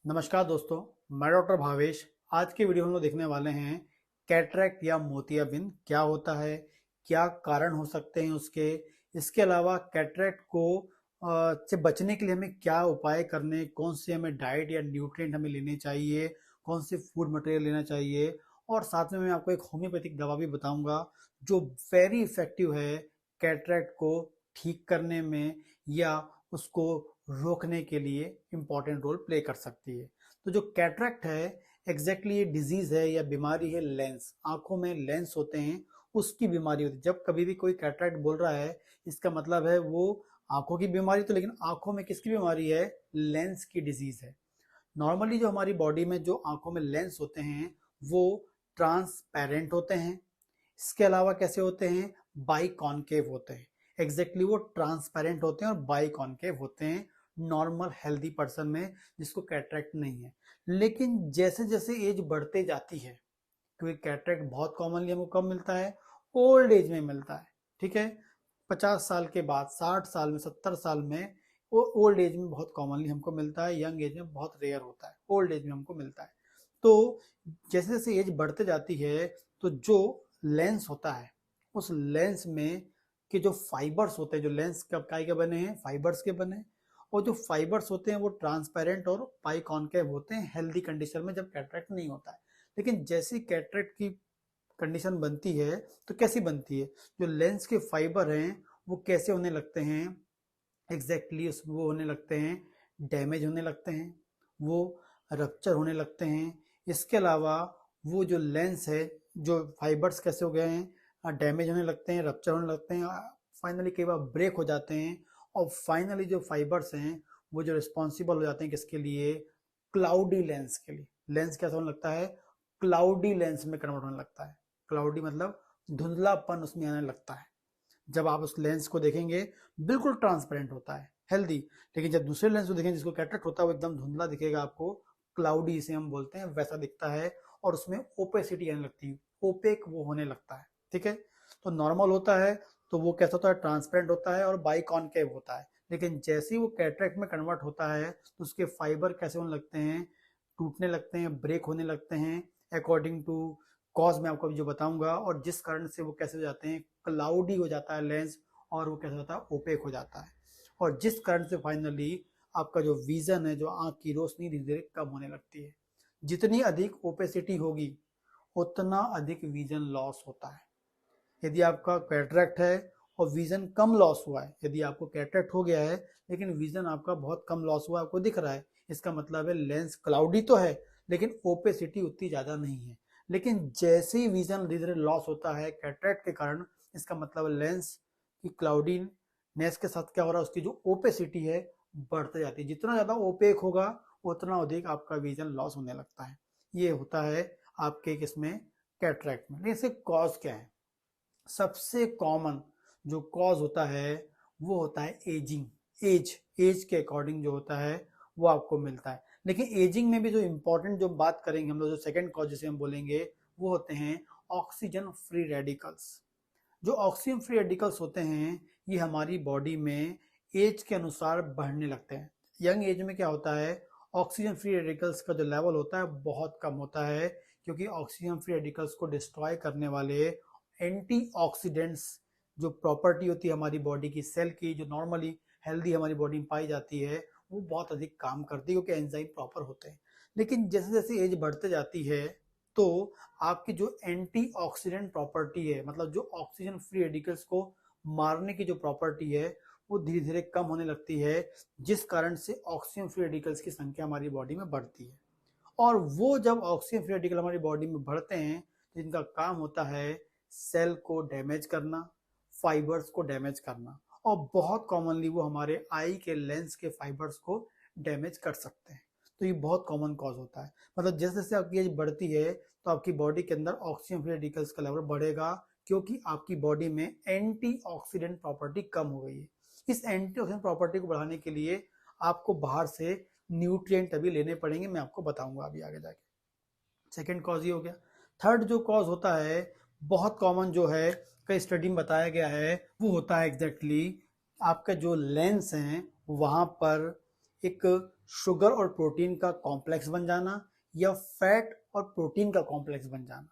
नमस्कार दोस्तों, मैं डॉक्टर भावेश। आज के वीडियो में हम लोग देखने वाले हैं कैटरैक्ट या मोतियाबिंद क्या होता है, क्या कारण हो सकते हैं उसके। इसके अलावा कैटरैक्ट को से बचने के लिए हमें क्या उपाय करने, कौन से हमें डाइट या न्यूट्रिएंट हमें लेने चाहिए, कौन से फूड मटेरियल लेना चाहिए। और साथ में मैं आपको एक होम्योपैथिक दवा भी बताऊंगा जो वेरी इफेक्टिव है कैटरैक्ट को ठीक करने में या उसको रोकने के लिए इम्पॉर्टेंट रोल प्ले कर सकती है। तो जो कैटरैक्ट है एग्जैक्टली ये डिजीज है या बीमारी है लेंस, आंखों में लेंस होते हैं उसकी बीमारी होती है। जब कभी भी कोई कैटरैक्ट बोल रहा है इसका मतलब है वो आंखों की बीमारी, तो लेकिन आंखों में किसकी बीमारी है? लेंस की डिजीज है। नॉर्मली जो हमारी बॉडी में जो आंखों में लेंस होते हैं वो ट्रांसपेरेंट होते हैं। इसके अलावा कैसे होते हैं? बाई कॉनकेव होते हैं। एग्जैक्टली वो ट्रांसपेरेंट होते हैं और बाई कॉनकेव होते हैं नॉर्मल हेल्दी पर्सन में जिसको कैटरैक्ट नहीं है। लेकिन जैसे जैसे एज बढ़ते जाती है, क्योंकि कैटरैक्ट बहुत कॉमनली हमको कब मिलता है? ओल्ड एज में मिलता है। ठीक है, 50 साल के बाद, 60 साल में, 70 साल में, वो ओल्ड एज में बहुत कॉमनली हमको मिलता है। यंग एज में बहुत रेयर होता है, ओल्ड एज में हमको मिलता है। तो जैसे जैसे एज बढ़ते जाती है तो जो लेंस होता है उस लेंस में के जो फाइबर्स होते हैं, जो लेंस कब काय के बने हैं? फाइबर्स के बने हैं। और जो फाइबर्स होते हैं वो ट्रांसपेरेंट और पाई कॉनकेव होते हैं हेल्दी कंडीशन में, जब कैटरैक्ट नहीं होता है। लेकिन जैसी कैटरैक्ट की कंडीशन बनती है तो कैसी बनती है? जो लेंस के फाइबर हैं वो कैसे होने लगते हैं? एग्जैक्टली वो होने लगते हैं, डैमेज होने लगते हैं, वो रप्चर होने लगते हैं। इसके अलावा वो जो लेंस है, जो फाइबर्स कैसे हो गए हैं? डैमेज होने लगते हैं, रप्चर होने लगते हैं, फाइनली कई बार ब्रेक हो जाते हैं। और फाइनली जो फाइबर्स हैं वो जो रिस्पॉन्सिबल हो जाते हैं किसके लिए? क्लाउडी लेंस के लिए। लेंस कैसा होने लगता है? क्लाउडी लेंस में कन्वर्ट होने लगता है। क्लाउडी मतलब धुंधलापन उसमें आने लगता है। जब आप उस लेंस को देखेंगे बिल्कुल ट्रांसपेरेंट होता है, हेल्दी। लेकिन जब दूसरे लेंस को देखेंगे जिसको कैटरैक्ट होता है वो एकदम धुंधला दिखेगा आपको, क्लाउडी इसे हम बोलते हैं, वैसा दिखता है। और उसमें ओपेसिटी आने लगती है, ओपेक वो होने लगता है। ठीक है, तो नॉर्मल होता है तो वो कैसा होता है? ट्रांसपेरेंट होता है और बाई कॉनकेव होता है। लेकिन जैसे ही वो कैटरैक्ट में कन्वर्ट होता है तो उसके फाइबर कैसे होने लगते हैं? टूटने लगते हैं, ब्रेक होने लगते हैं। अकॉर्डिंग टू कॉज मैं आपको अभी जो बताऊंगा, और जिस कारण से वो कैसे हो जाते हैं? क्लाउडी हो जाता है लेंस, और वो कैसे होता है? ओपेक हो जाता है। और जिस कारण से फाइनली आपका जो विजन है, जो आंख की रोशनी धीरे धीरे कम होने लगती है। जितनी अधिक ओपेसिटी होगी उतना अधिक विजन लॉस होता है। यदि आपका कैटरैक्ट है और विजन कम लॉस हुआ है, यदि आपको कैटरैक्ट हो गया है लेकिन विजन आपका बहुत कम लॉस हुआ है, आपको दिख रहा है, इसका मतलब है लेंस क्लाउडी तो है लेकिन ओपेसिटी उतनी ज्यादा नहीं है। लेकिन जैसे ही विजन धीरे धीरे लॉस होता है कैटरैक्ट के कारण, इसका मतलब लेंस की क्लाउडीनेस के साथ क्या हो रहा है? उसकी जो ओपेसिटी है बढ़ते जाती है। जितना ज्यादा ओपेक होगा उतना अधिक आपका विजन लॉस होने लगता है। ये होता है आपके किसमें? कैटरैक्ट में। लेकिन इसके कॉज क्या है? सबसे कॉमन जो कॉज होता है वो होता है एजिंग। एज एज के अकॉर्डिंग जो होता है वो आपको मिलता है। लेकिन एजिंग में भी जो इंपॉर्टेंट जो बात करेंगे हम लोग, जो सेकंड कॉज जिसे हम बोलेंगे, वो होते हैं ऑक्सीजन फ्री रेडिकल्स। जो ऑक्सीजन फ्री रेडिकल्स होते हैं ये हमारी बॉडी में एज के अनुसार बढ़ने लगते हैं। यंग एज में क्या होता है? ऑक्सीजन फ्री रेडिकल्स का जो लेवल होता है बहुत कम होता है, क्योंकि ऑक्सीजन फ्री रेडिकल्स को डिस्ट्रॉय करने वाले एंटीऑक्सीडेंट्स जो प्रॉपर्टी होती है हमारी बॉडी की, सेल की, जो नॉर्मली हेल्दी हमारी बॉडी में पाई जाती है, वो बहुत अधिक काम करती है क्योंकि एंजाइम प्रॉपर होते हैं। लेकिन जैसे जैसे एज बढ़ते जाती है तो आपकी जो एंटीऑक्सीडेंट प्रॉपर्टी है, मतलब जो ऑक्सीजन फ्री रेडिकल्स को मारने की जो प्रॉपर्टी है, वो धीरे धीरे कम होने लगती है, जिस कारण से ऑक्सीजन फ्री रेडिकल्स की संख्या हमारी बॉडी में बढ़ती है। और वो जब ऑक्सीजन फ्री रेडिकल हमारी बॉडी में बढ़ते हैं तो इनका काम होता है सेल को डैमेज करना, फाइबर्स को डैमेज करना। और बहुत कॉमनली वो हमारे आई के लेंस के फाइबर्स को डैमेज कर सकते हैं। तो ये बहुत कॉमन कॉज होता है। मतलब जैसे जैसे आपकी एज बढ़ती है तो आपकी बॉडी के अंदर ऑक्सीजन फ्री रेडिकल्स का लेवल बढ़ेगा, क्योंकि आपकी बॉडी में एंटीऑक्सीडेंट प्रॉपर्टी कम हो गई है। इस एंटीऑक्सीडेंट प्रॉपर्टी को बढ़ाने के लिए आपको बाहर से न्यूट्रिएंट अभी लेने पड़ेंगे, मैं आपको बताऊंगा अभी आगे जाके। सेकेंड कॉज ये हो गया। थर्ड जो कॉज होता है बहुत कॉमन जो है, कई स्टडी में बताया गया है, वो होता है एग्जैक्टली आपका जो लेंस है वहां पर एक शुगर और प्रोटीन का कॉम्प्लेक्स बन जाना या फैट और प्रोटीन का कॉम्प्लेक्स बन जाना,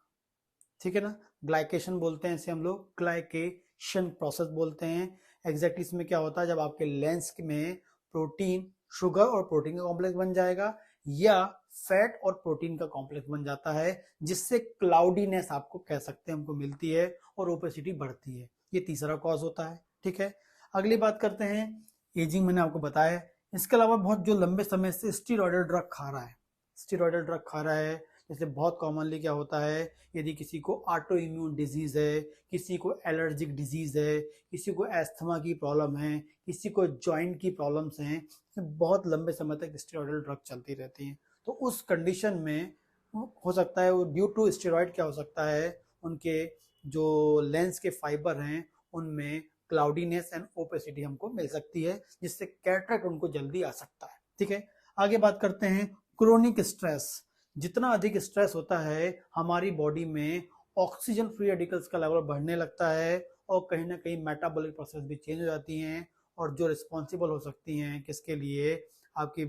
ठीक है ना। ग्लाइकेशन बोलते हैं इसे हम लोग, ग्लाइकेशन प्रोसेस बोलते हैं। एग्जैक्टली इसमें क्या होता है, जब आपके लेंस में प्रोटीन, शुगर और प्रोटीन का कॉम्प्लेक्स बन जाएगा या फैट और प्रोटीन का कॉम्प्लेक्स बन जाता है, जिससे क्लाउडीनेस आपको कह सकते हैं हमको मिलती है और ओपेसिटी बढ़ती है। ये तीसरा कॉज होता है, ठीक है। अगली बात करते हैं, एजिंग मैंने आपको बताया। इसके अलावा बहुत जो लंबे समय से स्टीरॉयडल ड्रग खा रहा है, स्टीरॉयडल ड्रग खा रहा है, जैसे बहुत कॉमनली क्या होता है, यदि किसी को ऑटो इम्यून डिजीज है, किसी को एलर्जिक डिजीज है, किसी को एस्थमा की प्रॉब्लम है, किसी को जॉइंट की प्रॉब्लम्स हैं, बहुत लंबे समय तक स्टेरॉयडल ड्रग चलती रहती हैं, तो उस कंडीशन में हो सकता है वो ड्यू टू स्टेरॉयड क्या हो सकता है, उनके जो लेंस के फाइबर हैं उनमें क्लाउडीनेस एंड ओपेसिटी हमको मिल सकती है, जिससे कैटरेक्ट उनको जल्दी आ सकता है, ठीक है। आगे बात करते हैं क्रोनिक स्ट्रेस। जितना अधिक स्ट्रेस होता है हमारी बॉडी में ऑक्सीजन फ्री रेडिकल्स का लेवल बढ़ने लगता है और कहीं ना कहीं मेटाबॉलिक प्रोसेस भी चेंज हो जाती हैं, और जो रिस्पॉन्सिबल हो सकती हैं किसके लिए, आपकी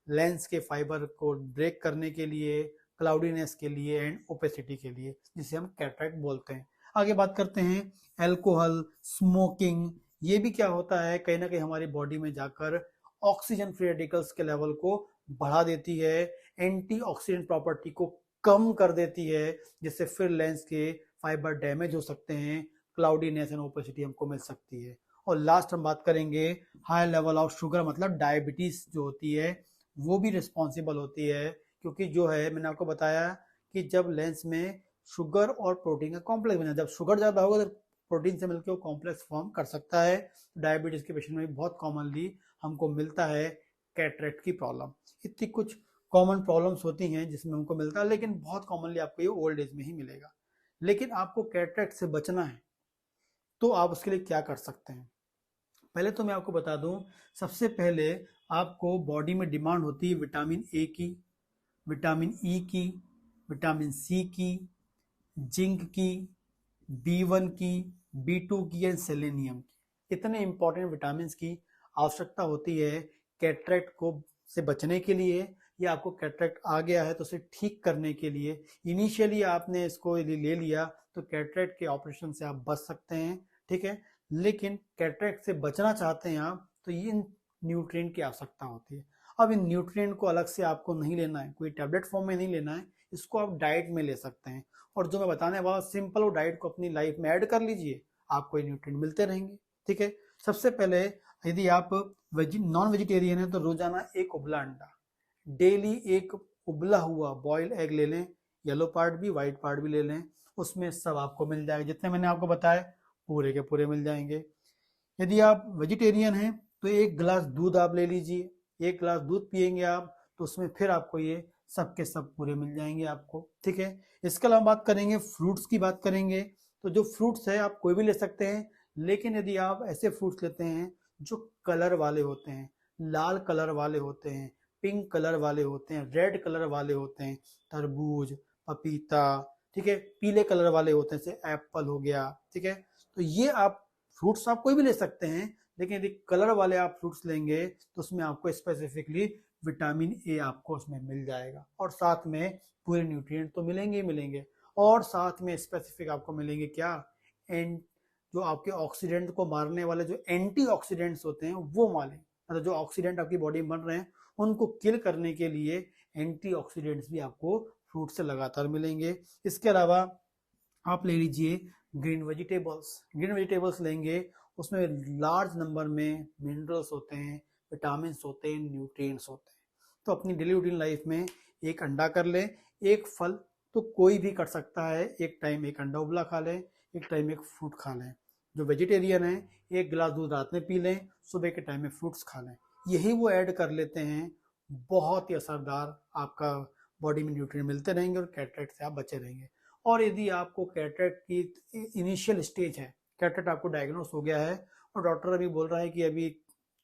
लेंस के फाइबर को ब्रेक करने के लिए, क्लाउडीनेस के लिए एंड ओपेसिटी के लिए, जिसे हम कैटरेक्ट बोलते हैं। आगे बात करते हैं अल्कोहल, स्मोकिंग। ये भी क्या होता है, कहीं ना कहीं हमारी बॉडी में जाकर ऑक्सीजन फ्री रेडिकल्स के लेवल को बढ़ा देती है, एंटीऑक्सीडेंट प्रॉपर्टी को कम कर देती है, जिससे फिर लेंस के फाइबर डैमेज हो सकते हैं, क्लाउडीनेस एंड ओपेसिटी हमको मिल सकती है। और लास्ट हम बात करेंगे हाई लेवल ऑफ शुगर, मतलब डायबिटीज जो होती है वो भी रिस्पॉन्सिबल होती है, क्योंकि जो है मैंने आपको बताया कि जब लेंस में शुगर और प्रोटीन का कॉम्प्लेक्स बना, जब शुगर ज्यादा होगा तो प्रोटीन से मिलकर वो कॉम्प्लेक्स फॉर्म कर सकता है। डायबिटीज के पेशेंट में बहुत कॉमनली हमको मिलता है कैटरेक्ट की प्रॉब्लम। इतनी कुछ कॉमन प्रॉब्लम्स होती हैं जिसमें हमको मिलता है, लेकिन बहुत कॉमनली आपको ये ओल्ड एज में ही मिलेगा। लेकिन आपको कैटरेक्ट से बचना है तो आप उसके लिए क्या कर सकते हैं। पहले तो मैं आपको बता दूं, सबसे पहले आपको बॉडी में डिमांड होती है विटामिन ए की, विटामिन ई की, विटामिन सी की, जिंक की, B1 की, B2 की एंड सेलेनियम की। इतने इंपॉर्टेंट विटामिन की आवश्यकता होती है कैटरेक्ट को से बचने के लिए, या आपको कैटरेक्ट आ गया है तो उसे ठीक करने के लिए। इनिशियली आपने इसको यदि ले लिया तो कैटरेक्ट के ऑपरेशन से आप बच सकते हैं, ठीक है। लेकिन कैटरेक्ट से बचना चाहते हैं आप तो इन न्यूट्रिएंट की आवश्यकता होती है। अब इन न्यूट्रिएंट को अलग से आपको नहीं लेना है, कोई टैबलेट फॉर्म में नहीं लेना है, इसको आप डाइट में ले सकते हैं। और जो मैं बताने वाला सिंपल, वो डाइट को अपनी लाइफ में ऐड कर लीजिए, आपको ये न्यूट्रिएंट मिलते रहेंगे, ठीक है। सबसे पहले यदि आप नॉन वेजिटेरियन है तो रोजाना एक उबला अंडा, डेली एक उबला हुआ बॉइल्ड एग ले लें, येलो पार्ट भी व्हाइट पार्ट भी ले लें, उसमें सब आपको मिल जाएगा, जितने मैंने आपको बताए पूरे के पूरे मिल जाएंगे। यदि आप वेजिटेरियन हैं तो एक गिलास दूध आप ले लीजिए, एक गिलास दूध पियेंगे आप तो उसमें फिर आपको ये सब के सब पूरे मिल जाएंगे आपको, ठीक है। इसके अलावा बात करेंगे फ्रूट्स की, बात करेंगे तो जो फ्रूट्स है आप कोई भी ले सकते हैं, लेकिन यदि आप ऐसे फ्रूट्स लेते हैं जो कलर वाले होते हैं, लाल कलर वाले होते हैं, पिंक कलर वाले होते हैं, रेड कलर वाले होते हैं, तरबूज, पपीता, ठीक है, पीले कलर वाले होते हैं जैसे एप्पल हो गया, ठीक है। तो ये आप फ्रूट्स आप कोई भी ले सकते हैं, लेकिन यदि कलर वाले आप फ्रूट्स लेंगे तो उसमें आपको स्पेसिफिकली विटामिन ए आपको उसमें मिल जाएगा, और साथ में पूरे न्यूट्रिएंट तो मिलेंगे ही मिलेंगे, और साथ में स्पेसिफिक आपको मिलेंगे क्या, एंड जो आपके ऑक्सीडेंट को मारने वाले जो एंटीऑक्सीडेंट्स होते हैं वो मारे, मतलब जो ऑक्सीडेंट आपकी बॉडी में बन रहे हैं उनको किल करने के लिए एंटीऑक्सीडेंट्स भी आपको फ्रूट से लगातार मिलेंगे। इसके अलावा आप ले लीजिए ग्रीन वेजिटेबल्स, ग्रीन वेजिटेबल्स लेंगे, उसमें लार्ज नंबर में मिनरल्स होते हैं, विटामिन होते हैं, न्यूट्रिएंट्स होते हैं। तो अपनी डेली रूटीन लाइफ में एक अंडा कर लें, एक फल तो कोई भी कर सकता है, एक टाइम एक अंडा उबला खा लें, एक टाइम एक फ्रूट खा लें। जो वेजिटेरियन है एक गिलास दूध रात में पी लें, सुबह के टाइम में फ्रूट्स खा लें, यही वो ऐड कर लेते हैं, बहुत ही असरदार आपका बॉडी में न्यूट्रिएंट मिलते रहेंगे और कैटरेक्ट से आप बचे रहेंगे। और यदि आपको कैटरेक्ट की इनिशियल स्टेज है, कैटरेक्ट आपको डायग्नोस हो गया है और डॉक्टर अभी बोल रहा है कि अभी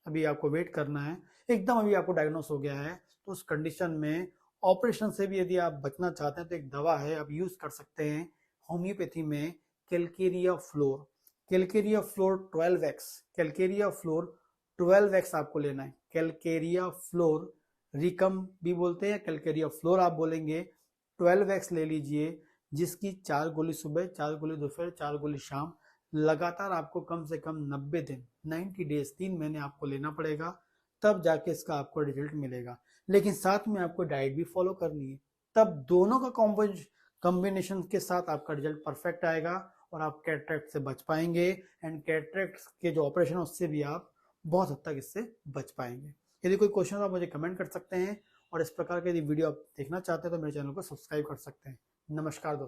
अभी आपको वेट करना है, एकदम अभी आपको डायग्नोस हो गया है, तो उस कंडीशन में ऑपरेशन से भी यदि आप बचना चाहते हैं तो एक दवा है, आप यूज कर सकते हैं होम्योपैथी में, Calcarea floor, Calcarea floor 12x, Calcarea floor 12x आपको लेना है, कैलकेरिया फ्लोर रिकम भी बोलते हैं या कैलकेरिया फ्लोर आप बोलेंगे। 12x ले लीजिए, जिसकी 4 गोली सुबह, 4 गोली दोपहर, 4 गोली शाम, लगातार आपको कम से कम 90 दिन 90 डेज 3 महीने आपको लेना पड़ेगा, तब जाके इसका आपको रिजल्ट मिलेगा। लेकिन साथ में आपको डाइट भी फॉलो करनी है, तब दोनों का कॉम्बिनेशन के साथ आपका रिजल्ट परफेक्ट आएगा और आप कैटरेक्ट से बच पाएंगे। एंड कैटरेक्ट के जो ऑपरेशन है उससे भी आप बहुत हद तक इससे बच पाएंगे। यदि कोई क्वेश्चन आप मुझे कमेंट कर सकते हैं, और इस प्रकार के यदि वीडियो आप देखना चाहते हैं तो मेरे चैनल को सब्सक्राइब कर सकते हैं। नमस्कार दोस्तों।